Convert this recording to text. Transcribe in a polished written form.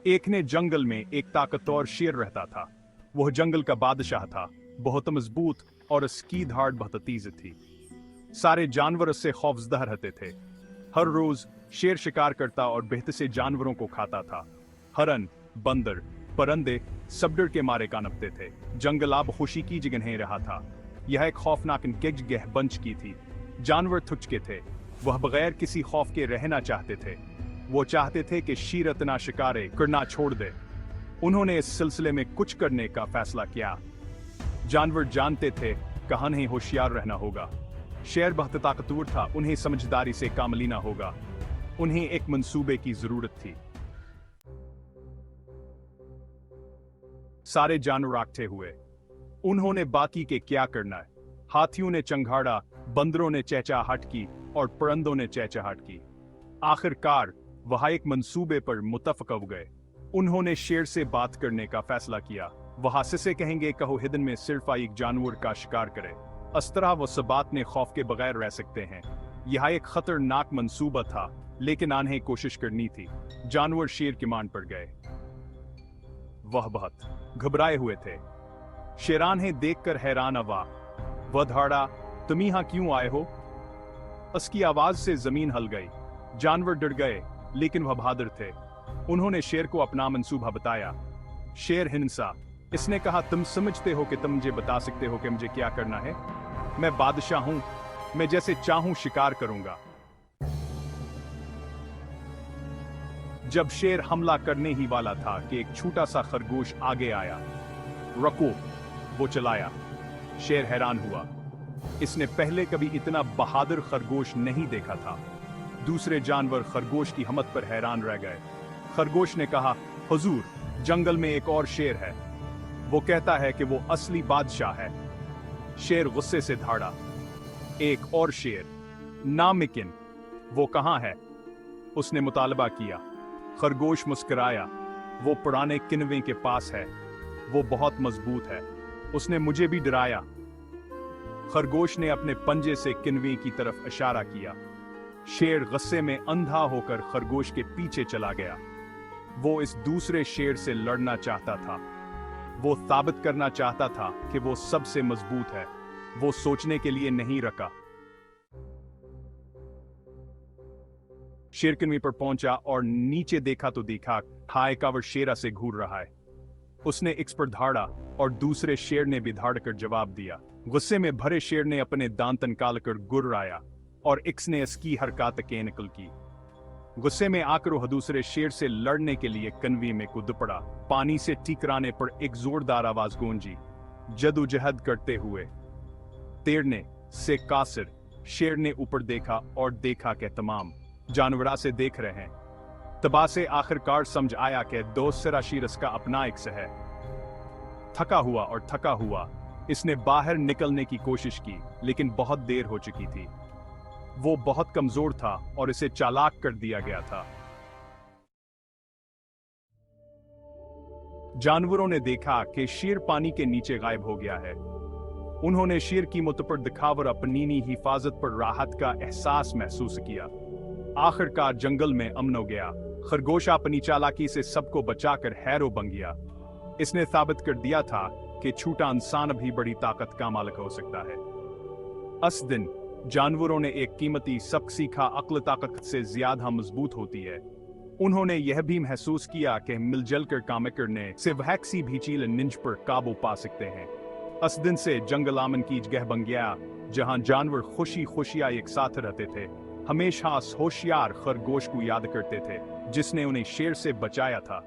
एक ने जंगल में एक ताकतवर शेर रहता था। वह जंगल का बादशाह था, बहुत मजबूत और उसकी धाड़ बहुत तेज थी। सारे जानवर उससे खौफजदा रहते थे। हर रोज शेर शिकार करता और बेहतर से जानवरों को खाता था। हरन, बंदर, परिंदे सब डर के मारे कांपते थे। जंगल अब खुशी की जगह नहीं रहा था, यह एक खौफनाक जगह बन चुकी थी। जानवर थक चुके थे, वह बगैर किसी खौफ के रहना चाहते थे। वो चाहते थे कि शेर इतना शिकार करना छोड़ दे। उन्होंने इस सिलसिले में कुछ करने का फैसला किया। जानवर जानते थे कहाँ नहीं होशियार रहना होगा। शेर बहुत ताकतवर था, उन्हें समझदारी से काम लेना होगा। उन्हें एक मंसूबे की जरूरत थी। सारे जानवर आगते हुए उन्होंने बाकी के क्या करना है। हाथियों ने चंघाड़ा, बंदरों ने चहचहाहट की और परिंदों ने चहचहाहट की। आखिरकार वह एक मंसूबे पर मुत्तफक हो गए। उन्होंने शेर से बात करने का फैसला किया। वह से कहेंगे कहो हिदन में सिर्फ एक जानवर का शिकार करे। इस तरह वो सबात ने खौफ के बगैर रह सकते हैं। यह एक खतरनाक मंसूबा था, लेकिन उन्हें कोशिश करनी थी। जानवर शेर की मान पड़ गए। वह बहुत घबराए हुए थे। शेरान है देखकर हैरान हुआ। वह धाड़ा, तुम यहाँ क्यों आए हो? उसकी आवाज से जमीन हिल गई। जानवर डर गए, लेकिन वह बहादुर थे। उन्होंने शेर को अपना मंसूबा बताया। शेर हिंसा, इसने कहा तुम समझते हो कि तुम मुझे बता सकते हो कि मुझे क्या करना है? मैं बादशाह हूं, मैं जैसे चाहूं शिकार करूंगा। जब शेर हमला करने ही वाला था कि एक छोटा सा खरगोश आगे आया। रको, वो चलाया। शेर हैरान हुआ, इसने पहले कभी इतना बहादुर खरगोश नहीं देखा था। दूसरे जानवर खरगोश की हिम्मत पर हैरान रह गए। खरगोश ने कहा, हुजूर, जंगल में एक और शेर है। वो कहता है कि वो असली बादशाह है। शेर गुस्से से धाड़ा, एक और शेर? नामुमकिन, वो कहां है? उसने मुतालबा किया। खरगोश मुस्कुराया, वो पुराने किनवे के पास है, वो बहुत मजबूत है। उसने मुझे भी डराया। खरगोश ने अपने पंजे से किनवे की तरफ इशारा किया। शेर गुस्से में अंधा होकर खरगोश के पीछे चला गया। वो इस दूसरे शेर से लड़ना चाहता था। वो साबित करना चाहता था कि वो सबसे मजबूत है। वो सोचने के लिए नहीं रखा। शेर किनवे पर पहुंचा और नीचे देखा तो देखा हाय कावर शेरा से घूर रहा है। उसने इक्स पर धाड़ा और दूसरे शेर ने भी धाड़ कर जवाब दिया। गुस्से में भरे शेर ने अपने दांत निकालकर गुर्राया और इक्स ने इसकी हरकत के नकल की। गुस्से में आकर वह दूसरे शेर से लड़ने के लिए कन्वे में कूद पड़ा। पानी से टकराने पर एक जोरदार आवाज गूंजी। जदोजहद करते हुए तैरने से कासिर शेर ने ऊपर देखा और देखा कि तमाम जानवरा से देख रहे हैं। तबा से आखिरकार समझ आया कि दोस्त सिरा शेर इसका अपना इक्स है। थका हुआ इसने बाहर निकलने की कोशिश की, लेकिन बहुत देर हो चुकी थी। वो बहुत कमजोर था और इसे चालाक कर दिया गया था। जानवरों ने देखा कि शेर पानी के नीचे गायब हो गया है। उन्होंने शेर की मुत पर दिखावर अपनी हिफाजत पर राहत का एहसास महसूस किया। आखिरकार जंगल में अमन हो गया। खरगोश अपनी चालाकी से सबको बचाकर हैरो बन गया। इसने साबित कर दिया था कि छोटा इंसान भी बड़ी ताकत का मालिक हो सकता है। उस दिन जानवरों ने एक कीमती सबक सीखा, अक्ल ताकत से ज्यादा मजबूत होती है। उन्होंने यह भी महसूस किया कि मिलजुल कर काम करने से वह किसी भी चील निंज पर काबू पा सकते हैं। उस दिन से जंगल अमन की जगह बन गया, जहां जानवर खुशियां एक साथ रहते थे। हमेशा होशियार खरगोश को याद करते थे, जिसने उन्हें शेर से बचाया था।